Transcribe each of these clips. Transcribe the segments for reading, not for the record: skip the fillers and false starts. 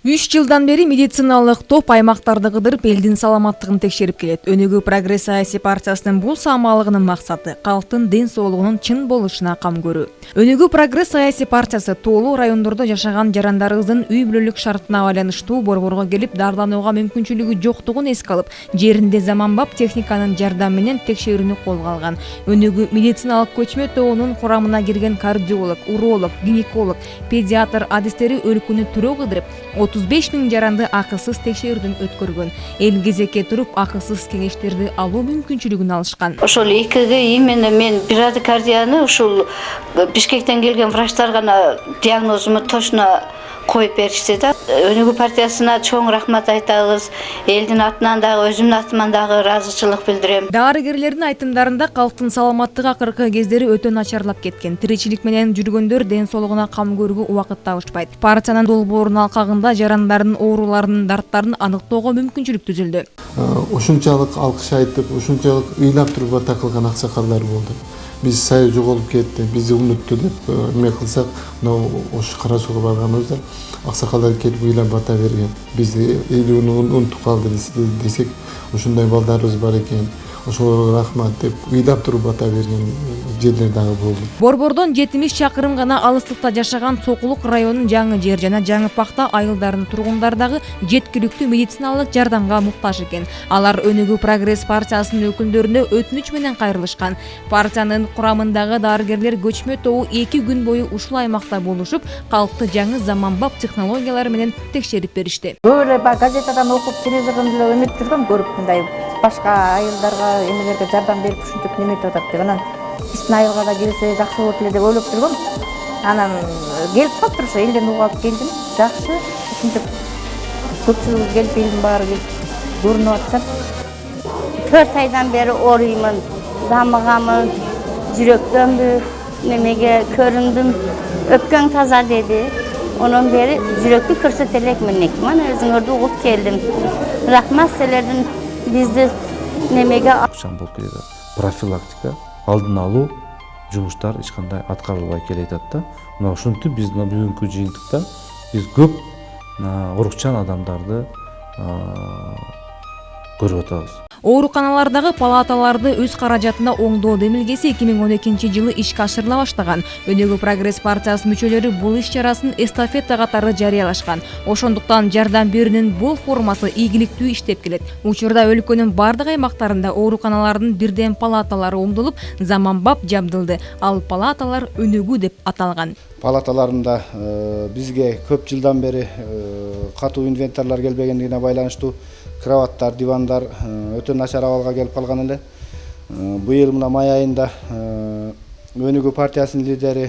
3 жылдан бери медициналык топ аймактарды кыдырып элдин саламаттыгын текшерип келет. Өнүгүү прогресс саясий партиясынын бул самалыгынын максаты калктын ден соолугунун чын болушуна кам көрүү. Өнүгүү прогресс саясий партиясы тоолуу райондордо жашаган жарандарыбыздын үй бүлөлүк шартына байланыштуу борборго келип дарланууга мүмкүнчүлүгү жоктугун эске алып, жеринде заманбап техниканын жардамы менен текшерүүнү колго алган. Өнүгүү медициналык көчмө тобунун курамына кирген кардиолог, уролог, гинеколог, педиатр адистери өлкөнү түрө кыдырып 35 000 жаранды акысыз текшерүүдөн өткөргөн. Эл кезекке туруп акысыз кеңештерди алуу мүмкүнчүлүгүн алышкан. Ошол экиге именно мен брадикардияны ушул Бишкектен келген врачтар гана диагнозуму точно коюп беришти да. Өнүгүү партиясына чоң рахмат айтабыз. Элдин атынан дагы өзүмдүн атыман дагы ыраазычылык билдирем. Дарыгерлердин айтымдарында калктын саламаттыгы акыркы кездери өтө начарлап кеткен. Тиричилик менен жүргөндөр ден соолугуна кам көрүүгө убакыт табышпайт. Партиянын долбоорунун алкагында жарандардын ооруларынын дарттарын аныктоого мүмкүнчүлүк түзүлдү. Ушунчалык алкыш айтып, ушунчалык ыйлап туруп атакылган аксакалдар болду. Биз сая жоголуп кетти, бизди унутту деп эме кылсак, ош кара сууга барганыбызда аксакалдар келип ыйлап бата берген. Бизди эл унутуп калды десек, ушундай балдарыбыз бар экен. Ошолорго рахмат деп ыйлап туруп бата берген жерлер дагы болду. Борбордон 70 чакырым гана алыстыкта жашаган Сокулук районунун Жаңы Жер жана Жаңы Пакта айылдарынын тургундары дагы жеткиликтүү медициналык жардамга муктаж экен. Алар Өнүгүү прогресс партиясынын өкүлдөрүнө өтүнүч менен кайрылышкан. Партиянын курамындагы дарыгерлер көчмө тобу 2 күн бою ушул аймакта болушуп, калкты жаңы заманбап технологиялар менен текшерип беришти. Көп эле газетадан окуп, телевизордон деле эметип жүргөм, көрүп мындай башка айылдарга эмелерге жардам берип ушинтип неметип атат деп. Анан биздин айылга да келсе жакшы болот эле деп ойлоп жүргөм. Анан келип калыптыр, ошо элден угап келдим. Жакшы, ушинтип көпчүлүгү келип элдин баары келип көрүнүп атышат. 4 айдан бeri оруймун, дамыганмын, жүрөктөнбү, немеге көрүндүм, өпкөң таза деди. Ondan beri жүрөктү көрсөтөлөк менеки. Мен өзүңөрдү угуп келдим. Рахмат силердин бизди немеге болуп келет. Профилактика, алдын алуу жумуштар эч кандай аткарылбай келатат да. Мына ушинтип биз бүгүнкү жыйынтыкта биз көп урукчан адамдарды көрүп атабыз. Ооруканалардагы палаталарды өз каражатына оңдоо демилгеси 2012 жылы ишке ашырыла баштаган. Өнүгүү прогресс партиясынын мүчөлөрү бул иш-чарасын эстафета катары жарыялашкан. Ошондуктан жардам берүүнүн бул формасы ийгиликтүү иштеп келет. Учурда өлкөнүн бардык аймактарында ооруканалардын бирден палаталары оңдолуп, заманбап жабдылды. Ал палаталар өнүгүү деп аталган. Палаталарында бизге көп жылдан бери катуу инвентарлар келбегендигине байланыштуу кроваттар, дивандар өтө начар абалга келип калган эле. Быйыл мына май айында Өнүгүү партиясынын лидери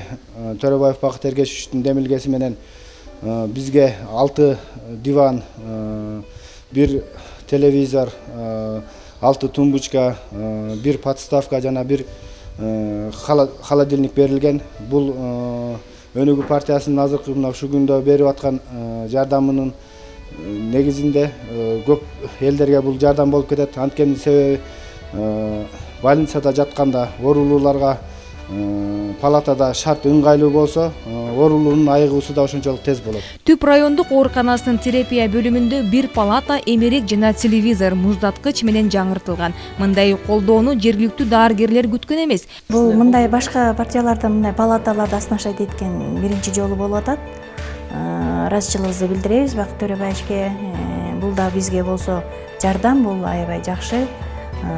Төрөбаев Бакыт Эргешевичтин демилгеси менен бизге 6 диван, 1 телевизор, 6 тумбочка, 1 подставка жана 1 холодильник берилген. Бул Өнүгүү партиясынын азыркы мына ушу күндө берип аткан жардамынын негизинде көп элдерге бул жардам болуп кетет. Анткени себеби больницада жатканда оорулууларга палатада шарт ыңгайлуу болсо, оорулуунун айыгуусу да ошончолук тез болот. Түп райондук ооруканасынын терапия бөлүмүндө 1 палата, эмерек жана телевизор, муздаткыч менен жаңыртылган. Мындай колдоону жергиликтүү дарыгерлер күткөн эмес. Бул мындай башка партияларда мындай палаталарда оснащать эткен биринчи жолу болуп атат. Ыраазычылыгыбызды билдиребиз Бакыт Төрөбаевичке. Бул да бизге болсо жардам, бул аябай жакшы.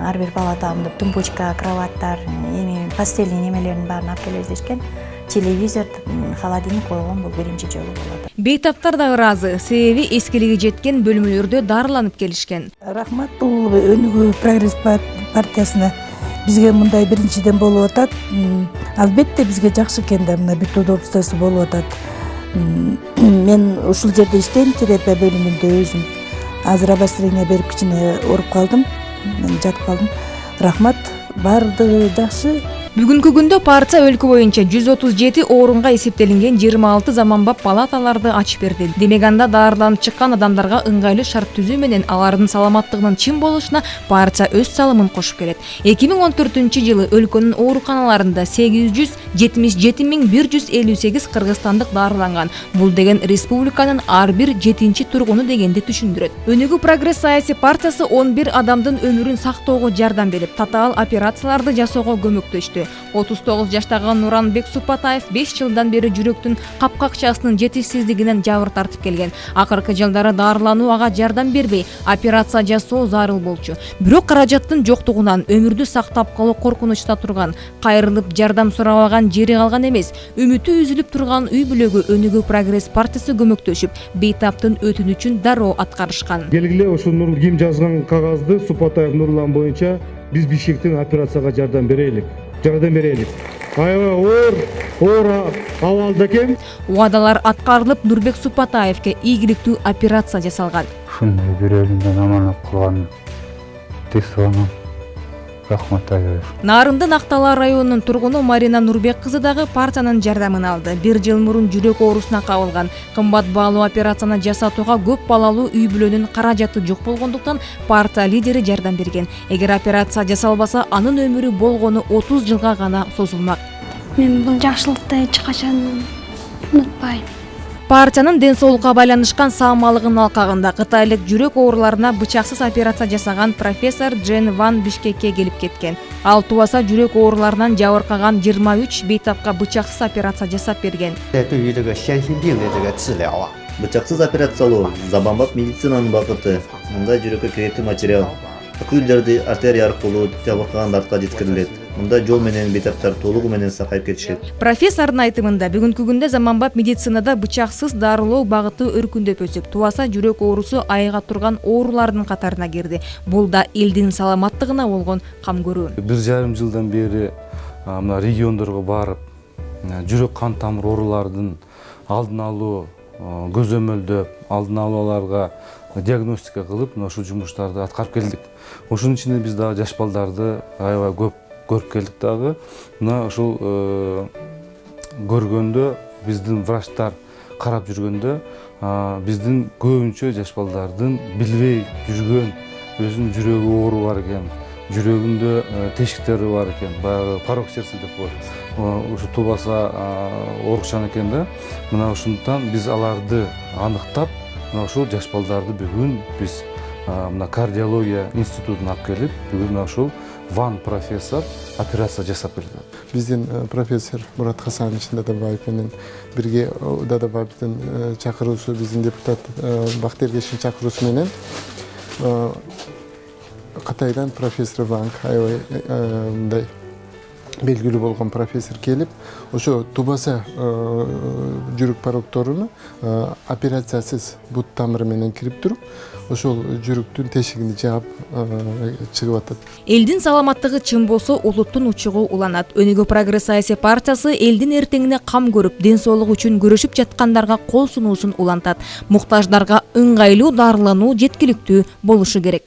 Ар бир палата мындай тумбочка, кроваттар, эми постельный немелердин баарын алып келебиз дешкен. Телевизор, холодильник койгон бул биринчи жолу болот. Бейтаптар да ыраазы, себеби эскилиги жеткен бөлмөлөрдө дарыланып келишкен. Рахмат, бул Өнүгүү прогресс партиясына бизге мындай биринчиден болуп атат. Албетте бизге жакшы экен да, мына бүт удобствосу болуп атат. Мен ушул жерде иштейм, терапия бөлүмүндө өзүм. Азыр обострение берип кичине ооруп калдым, жатып калдым. Рахмат, баардыгы жакшы. Бүгүнкү күндө партия өлкө боюнча 137 орунга эсептелинген 26 заманбап палаталарды ачып берди. Демек анда даарыланып чыккан адамдарга ыңгайлуу шарт түзүү менен алардын саламаттыгынын чын болушуна партия өз салымын кошуп келет. 2014-жылы өлкөнүн ооруканаларында 877.158 кыргызстандык даарыланган. Бул деген республиканын ар бир 7-чи тургуну дегенди түшүндүрөт. Өнүгүү прогресс саясий партиясы 11 адамдын өмүрүн сактоого жардам берип, татаал операцияларды жасоого көмөктөштү. 39 жаштагы Нуранбек Супатаев 5 жылдан бери жүрөктүн капкакчасынын жетишсиздигинен жабыр тартып келген. Акыркы жылдары даарылануу ага жардам бербей, операция жасоо зарыл болчу. Бирок каражаттын жоктугунан өмүрдү сактап калуу коркунучта турган, кайрылып жардам сурабаган жери калган эмес. Үмүтү үзүлүп турган үй бүлөгө Өнүгүү прогресс партиясы көмөктөшүп, бейтаптын өтүнүчүн дароо аткарышкан. Келгиле ошо ким жазган кагазды Супатаев Нурлан боюнча биз Бишкектин операцияга жардам берелик. Аябай оор абалда экен. Уадалар аткарылып, Нурбек Супатаевке ийгиликтүү операция жасалган. Ушундай жүрөгүмдөн аманат кылган Тесону рахмат айта. Нарындын Актала районунун тургуну Марина Нурбек кызы дагы партиянын жардамын алды. 1 жыл мурун жүрөк оорусуна кабылган. Кымбат баалуу операцияны жасатууга көп балалуу үй бүлөнүн каражаты жок болгондуктан партия лидери жардам берген. Эгер операция жасалбаса, анын өмүрү болгону 30 жылга гана созулмак. Мен бул жакшылыкты эч качан унутпайм. Партиянын ден соолукка байланышкан саамалыгынын алкагында кытайлык жүрөк ооруларына бычаксыз операция жасаган профессор Джен Ван Бишкекке келип кеткен. Ал тубаса жүрөк ооруларынан жабыркаган 23 бейтапка бычаксыз операция жасап берген. Бычаксыз операциялоо заманбап медицинанын багыты. Мында жүрөккө керектүү материал, акүүлдөрдү артерия аркылуу жабыркаган артка жеткирилет. Мында жол менен бейтаптар толугу менен сакайып кетишет. Профессордун айтымында бүгүнкү күндө заманбап медицинада бычаксыз дарылоо багыты өркүндөп өсүп, тубаса жүрөк оорусу айыга турган оорулардын катарына кирди. Бул да элдин саламаттыгына болгон кам көрүү. 1,5 жылдан бери мына региондорго барып, жүрөк кан тамыр оорулардын алдын алуу, көзөмөлдөп, алдын алууларга диагностика кылып, мына ушул жумуштарды аткарып келдик. Ошонун ичинде биз дагы жаш балдарды аябай көп көрүп келдик дагы. Мына ушул көргөндө биздин врачтар карап жүргөндө биздин көбүнчө жаш балдардын билбей жүргөн өзүнүн жүрөгү оору бар экен, жүрөгүндө тешиктери бар экен, баягы порок сердца деп коет. Ушу тубаса оорукчан экен да. Мына ушундуктан биз аларды аныктап, мына ушул жаш балдарды бүгүн биз мына кардиология институтуна алып келип, бүгүн мына ушул Ван профессор операция жасап берди. Биздин профессор Мурат Хасанович Дадабаев менен бирге Дадабаевдин чакыруусу, биздин депутат Бактыергештин чакыруусу менен Кытайдан профессор Ванг аябай мындай белгилүү болгон профессор келип, ошо тубаса жүрөк порокторуну операциясыз бут тамыры менен кирип туруп, ошол жүрөктүн тешигин жаап чыгып атат. Элдин саламаттыгы чын болсо, улуттун учугу уланат. Өнүгүү прогресс саясий партиясы элдин эртеңине кам көрүп, ден соолук үчүн күрөшүп жаткандарга кол сунуусун улантат. Муктаждарга ыңгайлуу дарылануу жеткиликтүү болушу керек.